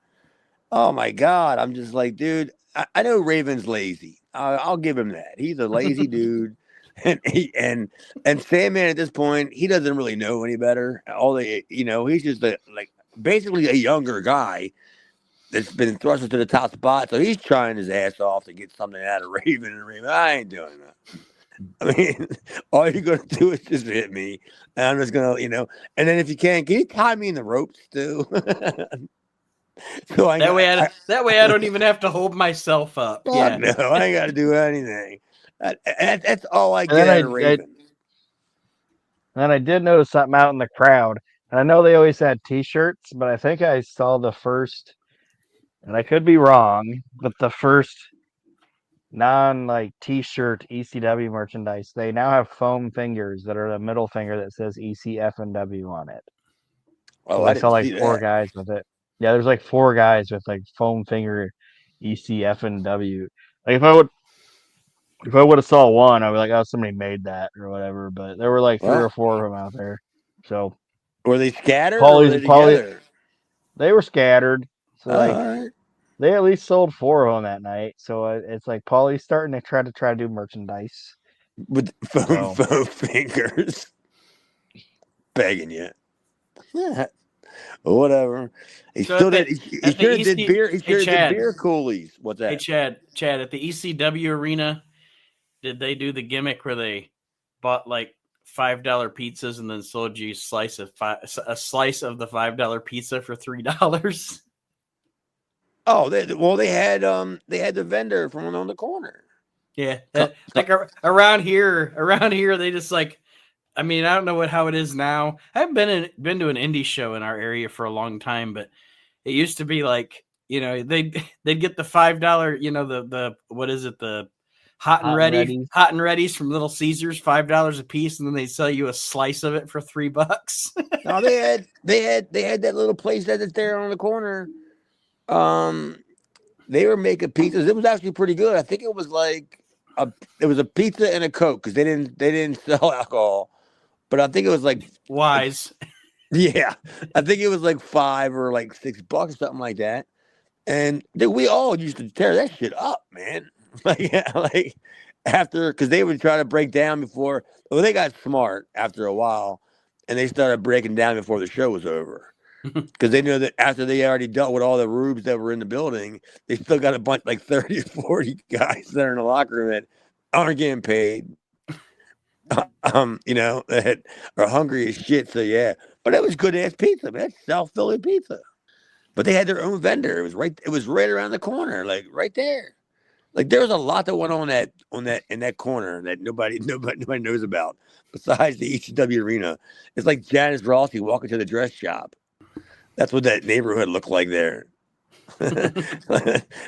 Oh my God. I'm just like, dude, I know Raven's lazy. I'll give him that. He's a lazy dude. And Sandman at this point, he doesn't really know any better. He's just basically a younger guy that's been thrust to the top spot. So he's trying his ass off to get something out of Raven. And Raven, I ain't doing that. I mean, all you're going to do is just hit me. And I'm just going to, and then if you can you tie me in the ropes too? So That way I don't even have to hold myself up. fuck Yeah. no, I ain't got to do anything. That's all I And get then out of Raven. I did notice something out in the crowd. And I know they always had T-shirts, but I think I saw the first, and I could be wrong, but the first T-shirt ECW merchandise. They now have foam fingers that are the middle finger that says ECF&W on it. Oh, So I I saw didn't like see 4 that. guys with it. Yeah, there's like 4 guys with like foam finger ECF&W. Like if I would have saw one, I'd be like, oh, somebody made that or whatever. But there were like 3 What? or 4 of them out there. So Were they scattered or were they Paulie, together? they were scattered. So Oh, like all right. they at least sold 4 of them that night. So it's like Paulie's starting to try to do merchandise. With foam, So foam fingers. Begging you. Yeah. Whatever. He So still did. He at the should have did EC beer. He Hey should have did Chad. beer coolies. What's Hey that? Chad, at the ECW arena, did they do the gimmick where they bought like $5 pizzas and then sold you a slice of the $5 pizza for $3? Oh, they had the vendor from on the corner. Yeah, like around here they just like. I mean, I don't know how it is now. I haven't been to an indie show in our area for a long time, but it used to be like, they'd get the $5, the what is it, the hot and ready's from Little Caesars, $5 a piece, and then they sell you a slice of it for $3. No, they had that little place that's there on the corner. They were making pizzas. It was actually pretty good. I think it was like it was a pizza and a Coke because they didn't sell alcohol. But I think it was like Wise. yeah, I think it was like $5 or like $6 or something like that. And we all used to tear that shit up, man. like after because they would try to break down before. Well, they got smart after a while, and they started breaking down before the show was over. Because they knew that after they already dealt with all the rubes that were in the building, they still got a bunch like 30 or 40 guys that are in the locker room that aren't getting paid. That are hungry as shit. So yeah, but it was good ass pizza, man. South Philly pizza. But they had their own vendor. It was right around the corner, like right there. Like there was a lot that went on in that corner that nobody knows about. Besides the ECW arena, it's like Janice Rossi walking to the dress shop. That's what that neighborhood looked like there.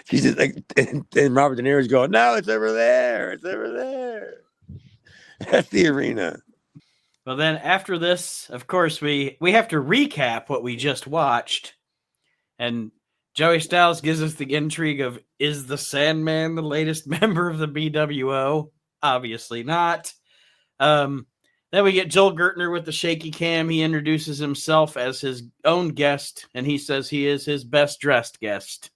She's just like, and Robert De Niro's going, no, it's over there. It's over there. That's the arena. Well, then after this, of course, we have to recap what we just watched. And Joey Styles gives us the intrigue of, is the Sandman the latest member of the BWO? Obviously not. Then we get Joel Gertner with the shaky cam. He introduces himself as his own guest, and he says he is his best dressed guest.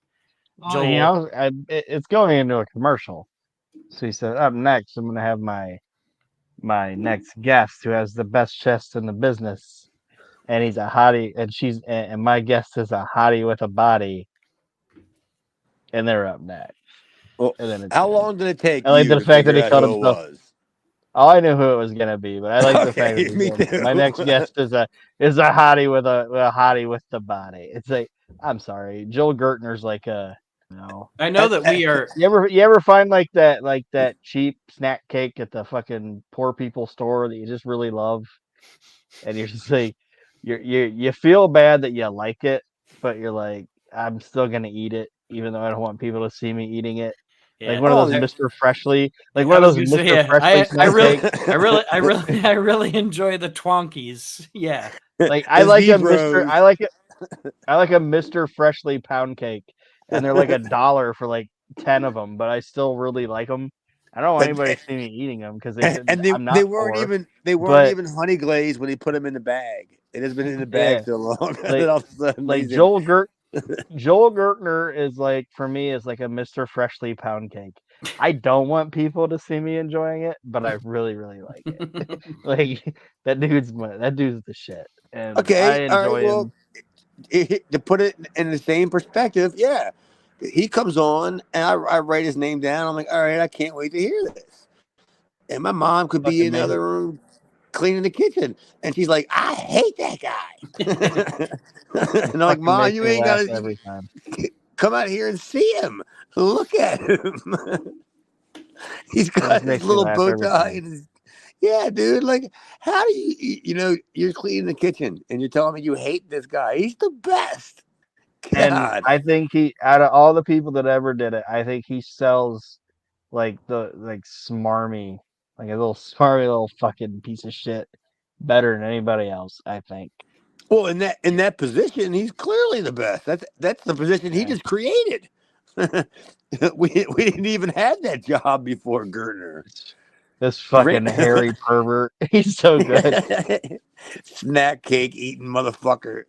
Joel, it's going into a commercial. So he said, up next, I'm going to have my next guest who has the best chest in the business. And he's a hottie, and my guest is a hottie with a body. And they're up next. Well, and then how long did it take I like you the to fact that figure he out called who it himself. was? Oh, I knew who it was gonna be, but I like the fact that me too. my next guest is a hottie with a hottie with the body. It's like, I'm sorry, Joel Gertner's like a I know that we are. You ever find like that cheap snack cake at the fucking poor people store that you just really love, and you're just like you feel bad that you like it, but you're like, I'm still gonna eat it even though I don't want people to see me eating it. Yeah. Like one of those Mr. Freshly, like one I of was those gonna Mr. say, yeah, Freshly snack cakes. I really enjoy the Twonkies. Yeah. Like I like a Mr. Zeebros. I like a Mr. Freshly pound cake, and they're like $1 for like 10 of them, but I still really like them. I don't want anybody to see me eating them because I'm not they weren't poor, even honey glazed when they put them in the bag. It has been in the bag so long. Like, all of a sudden, like Joel Gertner is like, for me, is like a Mr. Freshly pound cake. I don't want people to see me enjoying it, but I really, really like it. Like that dude's the shit. And I enjoy him. To put it in the same perspective, yeah. He comes on and I write his name down. I'm like, all right, I can't wait to hear this. And my mom could be in the other room cleaning the kitchen. And she's like, I hate that guy. And I'm like, Fucking Mom, makes you me ain't laugh gotta every time. come out here and see him. Look at him. He's It got just his makes me little laugh bow every tie time. and his yeah, dude. Like, how do you're cleaning the kitchen and you're telling me you hate this guy? He's the best. And God. I think he, out of all the people that ever did it, I think he sells like smarmy, like a little smarmy little fucking piece of shit better than anybody else, I think. Well, in that position, he's clearly the best. That's the position he Yeah. just created. we didn't even have that job before Gertner. This fucking hairy pervert. He's so good. Snack cake eating motherfucker.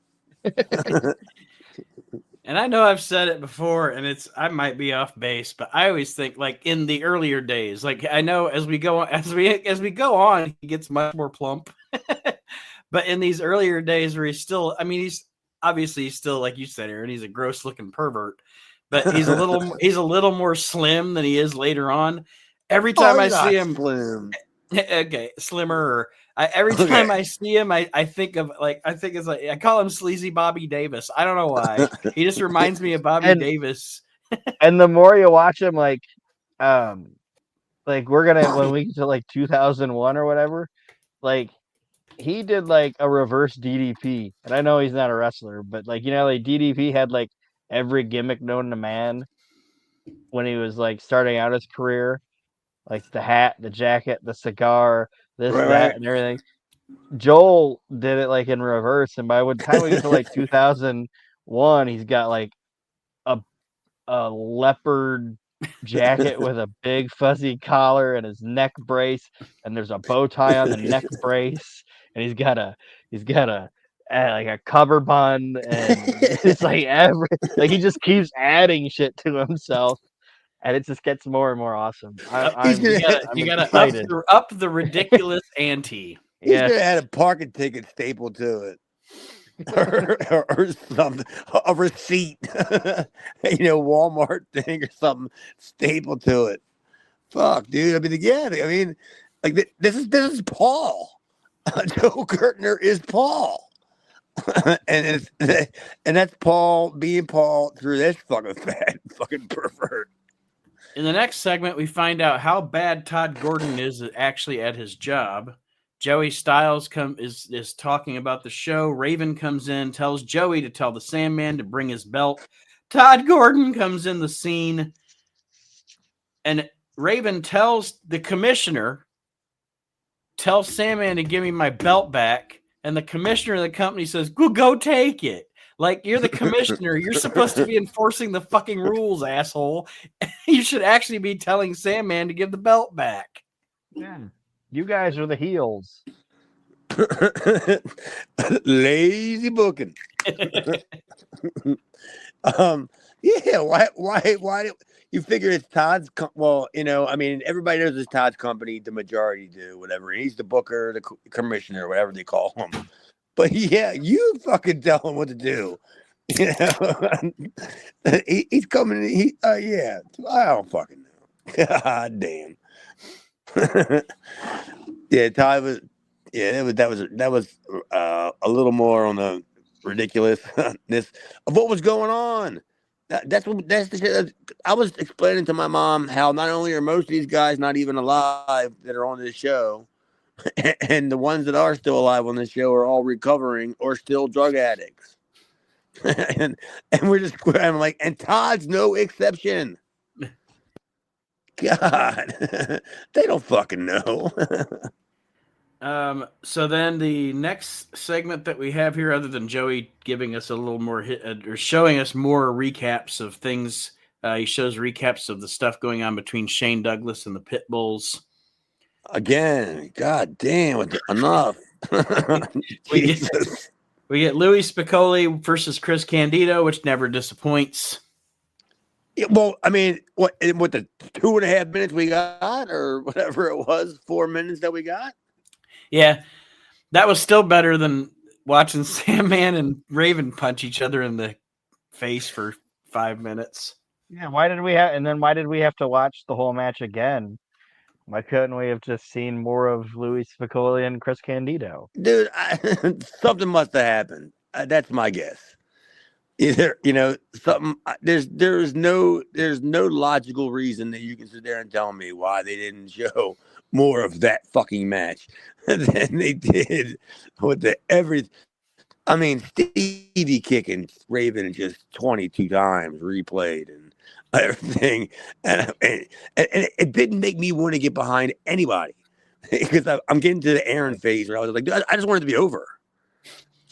And I know I've said it before, and I might be off base, but I always think like in the earlier days, like I know as we go on, he gets much more plump. But in these earlier days where he's still, I mean, he's still like you said, Aaron, he's a gross looking pervert, but he's a little more slim than he is later on. Every time Oh, I he's see not him, slim. okay, slimmer. Or every Okay. time I see him, I think it's like I call him Sleazy Bobby Davis. I don't know why. He just reminds me of Bobby And Davis. and the more you watch him, um, we're gonna, when we get to like 2001 or whatever, like he did like a reverse DDP, and I know he's not a wrestler, but like like DDP had like every gimmick known to man when he was like starting out his career, like the hat, the jacket, the cigar, this, that, Right, and everything. Joel did it like in reverse, and by the time we get to like 2001, he's got like a leopard jacket with a big fuzzy collar and his neck brace, and there's a bow tie on the neck right. brace, and he's got a like a cover bun, and it's like he just keeps adding shit to himself, and it just gets more and more awesome. He's I'm gonna I'm You gotta excited. up the ridiculous ante. he's Yes. gonna add a parking ticket stapled to it. or something, a receipt, Walmart thing or something stapled to it. Fuck, dude. I mean, again, like this is Paul. Joe Gertner is Paul, and that's Paul being Paul through this fucking fat fucking pervert. In the next segment, we find out how bad Todd Gordon is actually at his job. Joey Styles is talking about the show. Raven comes in, tells Joey to tell the Sandman to bring his belt. Todd Gordon comes in the scene, and Raven tells the commissioner, tell Sandman to give me my belt back. And the commissioner of the company says, well, go take it. Like, you're the commissioner. You're supposed to be enforcing the fucking rules, asshole. You should actually be telling Sandman to give the belt back. Yeah. You guys are the heels. Lazy booking. Yeah. Why? You figure it's Todd's? Well, everybody knows it's Todd's company. The majority do, whatever. He's the booker, the commissioner, whatever they call him. But yeah, you fucking tell him what to do. He's coming. Yeah. I don't fucking know. God damn. Yeah, Todd was. Yeah, that was a little more on the ridiculousness of what was going on. That's the shit. I was explaining to my mom how not only are most of these guys not even alive that are on this show, and the ones that are still alive on this show are all recovering or still drug addicts. and I'm like, and Todd's no exception. God, they don't fucking know. So then the next segment that we have here, other than Joey giving us a little more or showing us more recaps of things, he shows recaps of the stuff going on between Shane Douglas and the Pitbulls. Again, god damn, enough. Jesus. We get Louis Spicolli versus Chris Candido, which never disappoints. Yeah, well, I mean, what the 2.5 minutes we got, or whatever it was, 4 minutes that we got? Yeah, that was still better than watching Sandman and Raven punch each other in the face for 5 minutes. Yeah, why did we have to watch the whole match again? Why couldn't we have just seen more of Louis Spicolli and Chris Candido? Dude, something must have happened. That's my guess. Either something. There's no logical reason that you can sit there and tell me why they didn't show more of that fucking match than they did with the every. I mean, Stevie kicking Raven just 22 times replayed and everything, and it didn't make me want to get behind anybody because I'm getting to the Aaron phase where I was like, I just want it to be over.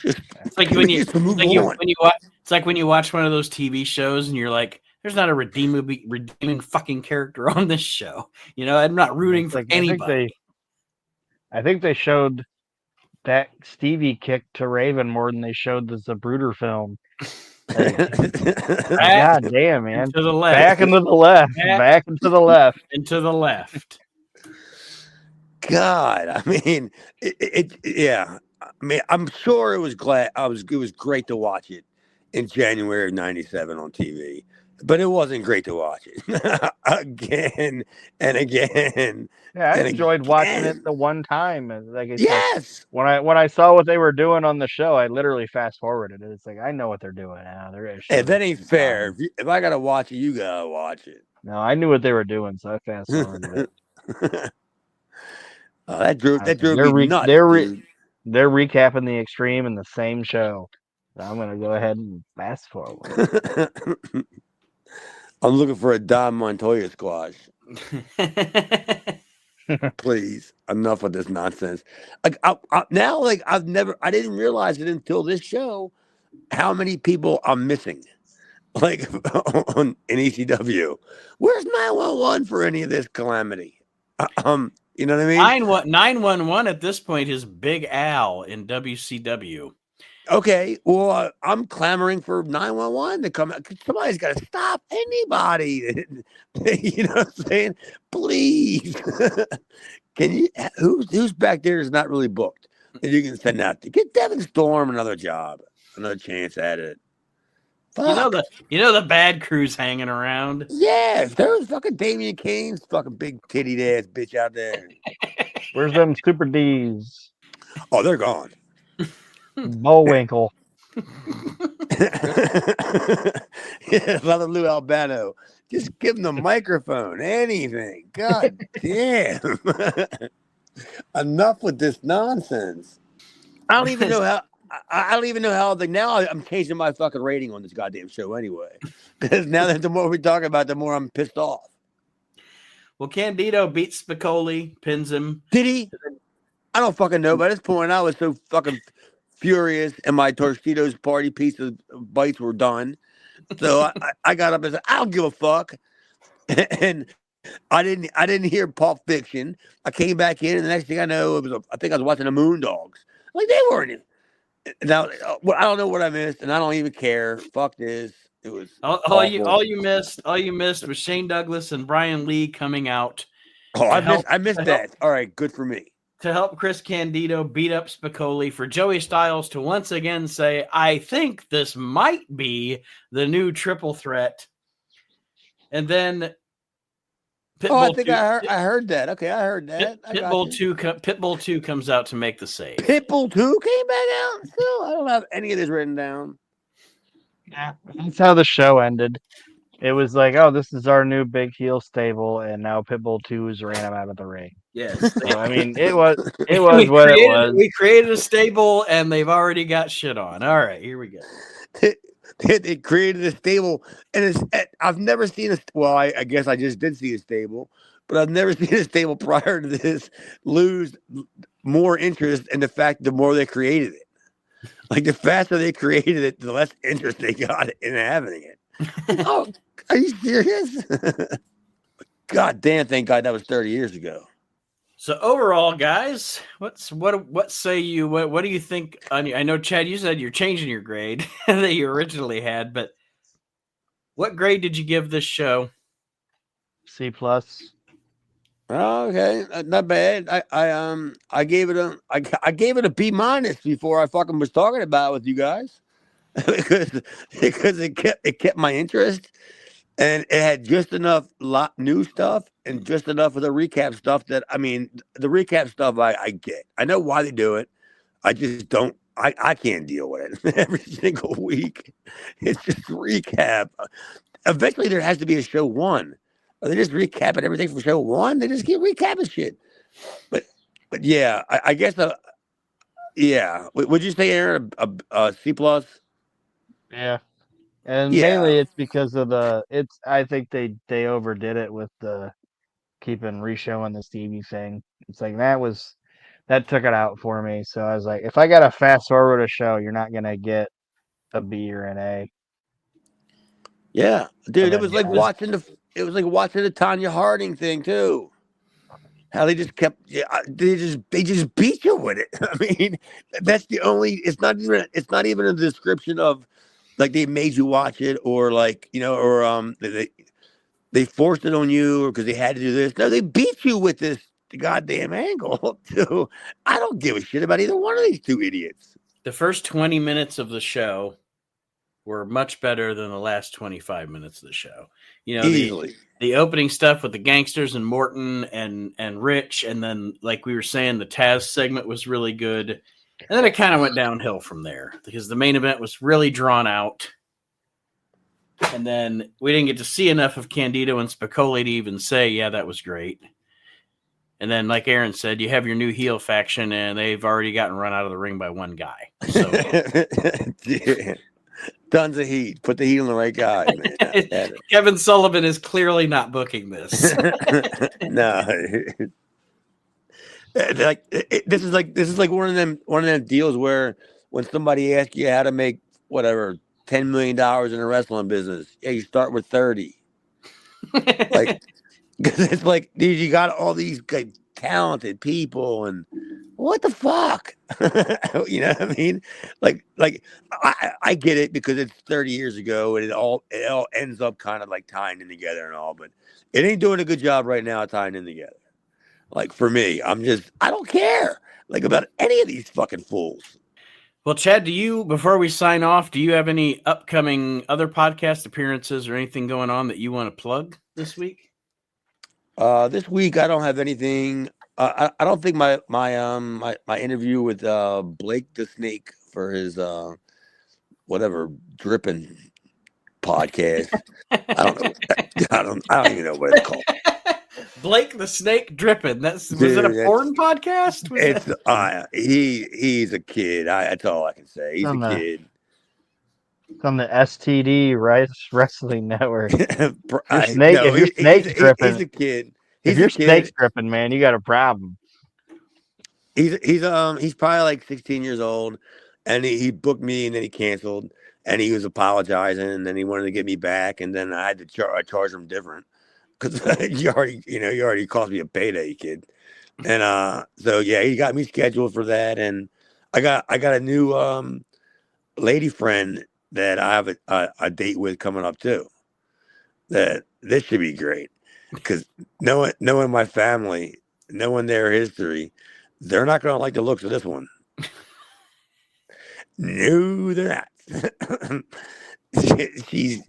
It's like when it's like when you watch one of those TV shows and you're like, "There's not a redeeming fucking character on this show." I'm not rooting for anybody. I think they showed that Stevie kick to Raven more than they showed the Zapruder film. Like, God damn, man! To the left, back into the left, back into the left, into the left. God, I mean, yeah. I mean, I'm sure it was great to watch it in January of '97 on TV, but it wasn't great to watch it again and again. Yeah, I enjoyed watching it the one time. Like, yes, like, when I saw what they were doing on the show, I literally fast forwarded it. It's like I know what they're doing now. Hey, that ain't fair. If I gotta watch it, you gotta watch it. No, I knew what they were doing, so I fast forwarded it. That drove me nuts. They're recapping the Extreme in the same show. So I'm gonna go ahead and fast forward. I'm looking for a Don Montoya squash. Please, enough of this nonsense. Like now, I didn't realize it until this show how many people I'm missing. Like in ECW, where's 911 for any of this calamity? You know what I mean? 911 at this point is Big Al in WCW. Okay, well, I'm clamoring for 911 to come out. Somebody's got to stop anybody. You know what I'm saying? Please. Can you? Who's back there is not really booked that you can send out to get Devin Storm another job, another chance at it. Fuck. The bad crew's hanging around. Yeah, there's fucking Damian Kane's fucking big titty ass bitch out there. Where's them Super D's? Oh, they're gone. Bullwinkle. Yeah, another Lou Albano. Just give him the microphone. Anything. God damn. Enough with this nonsense. I don't even know how. Now I'm changing my fucking rating on this goddamn show anyway. Because now that the more we talk about, the more I'm pissed off. Well, Candido beats Spicoli, pins him. Did he? I don't fucking know. By this point, I was so fucking furious, and my Tostitos party piece of bites were done. So I got up and said, I don't give a fuck. And I didn't hear Pulp Fiction. I came back in, and the next thing I know, I think I was watching the Moondogs. Like, they weren't in. Now, I don't know what I missed, and I don't even care. Fuck this. It was all you missed was Shane Douglas and Brian Lee coming out. Oh, I missed that. All right, good for me. To help Chris Candido beat up Spicoli, for Joey Styles to once again say, I think this might be the new triple threat. And then Pitbull I think 2, I heard that. Okay, I heard that. Pitbull 2 comes out to make the save. Pitbull 2 came back out? Still, I don't have any of this written down. Yeah, that's how the show ended. It was like, oh, this is our new big heel stable, and now Pitbull 2's ran him out of the ring. Yes. So, I mean, it was what it was. We created a stable, and they've already got shit on. All right, here we go. They created a stable, and I've never seen a. Well, I guess I just did see a stable, but I've never seen a stable prior to this lose more interest in the fact the more they created it. Like, the faster they created it, the less interest they got in having it. Oh, are you serious? God damn! Thank God that was 30 years ago. So overall, guys, what say you? What do you think? I know, Chad, you said you're changing your grade that you originally had, but what grade did you give this show? C+. Oh, okay, not bad. I gave it a B- before I fucking was talking about it with you guys because it kept my interest. And it had just enough new stuff and just enough of the recap stuff that, I mean, the recap stuff I get. I know why they do it. I just don't I can't deal with it every single week. It's just recap. Eventually, there has to be a show one. Are they just recapping everything from show one? They just keep recapping shit. But yeah, I guess yeah. Would you say, Aaron, a C plus? Yeah. And Yeah, mainly it's because of I think they overdid it with the keeping reshowing the Stevie thing. It's like that took it out for me. So I was like, if I gotta fast forward a show, you're not gonna get a B or an A. yeah, And dude. It then was yeah, like watching the Tanya Harding thing too. How they just kept, yeah, they just beat you with it. I mean, that's the only. It's not even a description of like they made you watch it or like or they forced it on you or because they had to do this. No, they beat you with this goddamn angle too. I don't give a shit about either one of these two idiots. The first 20 minutes of the show were much better than the last 25 minutes of the show. Easily. The opening stuff with the gangsters and Morton and Rich, and then like we were saying, the Taz segment was really good. And then it kind of went downhill from there because the main event was really drawn out. And then we didn't get to see enough of Candido and Spicoli to even say, yeah, that was great. And then, like Aaron said, you have your new heel faction, and they've already gotten run out of the ring by one guy. So, yeah. Tons of heat. Put the heat on the right guy, man. Kevin Sullivan is clearly not booking this. No. This is like one of them deals where when somebody asks you how to make whatever $10 million in the wrestling business, yeah, you start with 30. Like, because it's like, dude, you got all these talented people, and what the fuck? You know what I mean? Like I get it because it's 30 years ago, and it all ends up kind of like tying in together and all, but it ain't doing a good job right now tying in together. Like for me, I don't care like about any of these fucking fools. Well, Chad, before we sign off, do you have any upcoming other podcast appearances or anything going on that you want to plug this week? This week I don't have anything. I don't think my interview with Blake the Snake for his whatever dripping podcast. I don't know. I don't even know what it's called. Blake the Snake dripping. Was Dude, it a porn podcast? He's a kid. That's all I can say. He's a kid. It's on the STD Wrestling Network. If your snake's dripping, he's a kid. If your snake's dripping, man, you got a problem. He's probably like 16 years old, and he booked me, and then he canceled, and he was apologizing, and then he wanted to get me back, and then I had to charge him different because you already cost me a payday, kid. And so yeah, he got me scheduled for that, and I got a new lady friend that I have a date with coming up too. That this should be great because knowing my family, knowing their history, they're not going to like the looks of this one. No, they're not. she's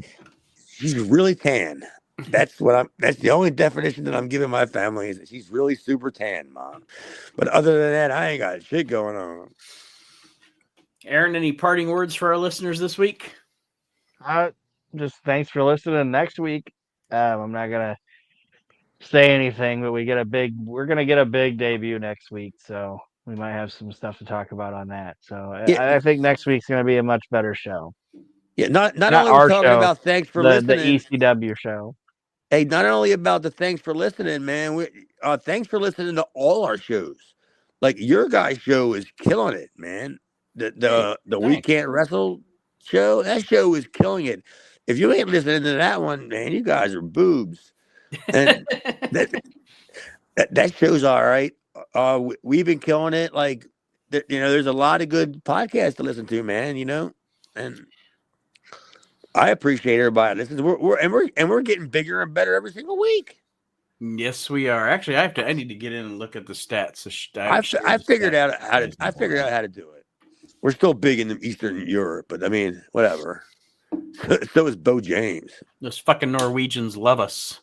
really tan. That's the only definition that I'm giving my family is that she's really super tan, Mom. But other than that, I ain't got shit going on. Aaron, any parting words for our listeners this week? Just thanks for listening. Next week, I'm not gonna say anything, but we're gonna get a big debut next week, so we might have some stuff to talk about on that. So yeah. I think next week's gonna be a much better show. Yeah, not only we're talking show, about thanks for listening. The ECW show. Hey, not only about the thanks for listening, man. Thanks for listening to all our shows. Like your guys' show is killing it, man. The We Can't Wrestle show, that show is killing it. If you ain't listening to that one, man, you guys are boobs. And that show's all right. We've been killing it. Like, there's a lot of good podcasts to listen to, man. And I appreciate everybody listening. We're getting bigger and better every single week. Yes, we are. Actually, I need to get in and look at the stats. I figured out how to do it. We're still big in Eastern Europe, but I mean, whatever. So is Bo James. Those fucking Norwegians love us.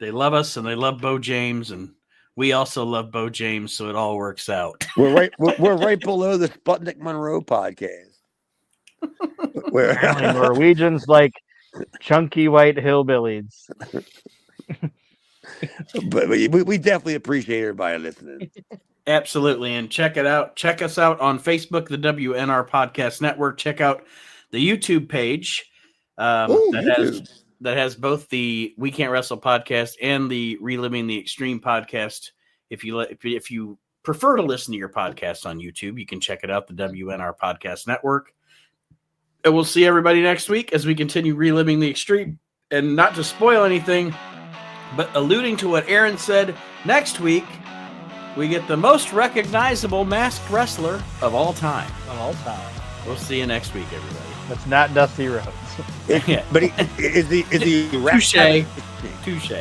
They love us, and they love Bo James, and We also love Bo James, so it all works out. We're right below the Sputnik Monroe podcast. Apparently Norwegians like chunky white hillbillies. But we definitely appreciate everybody listening. Absolutely. And check it out. Check us out on Facebook, the WNR Podcast Network. Check out the YouTube page that has both the We Can't Wrestle podcast and the Reliving the Extreme podcast. If you prefer to listen to your podcast on YouTube, you can check it out, the WNR Podcast Network. And we'll see everybody next week as we continue reliving the extreme. And not to spoil anything, but alluding to what Aaron said, next week we get the most recognizable masked wrestler of all time. We'll see you next week, everybody. That's not Dusty Rhodes. But is he Touche.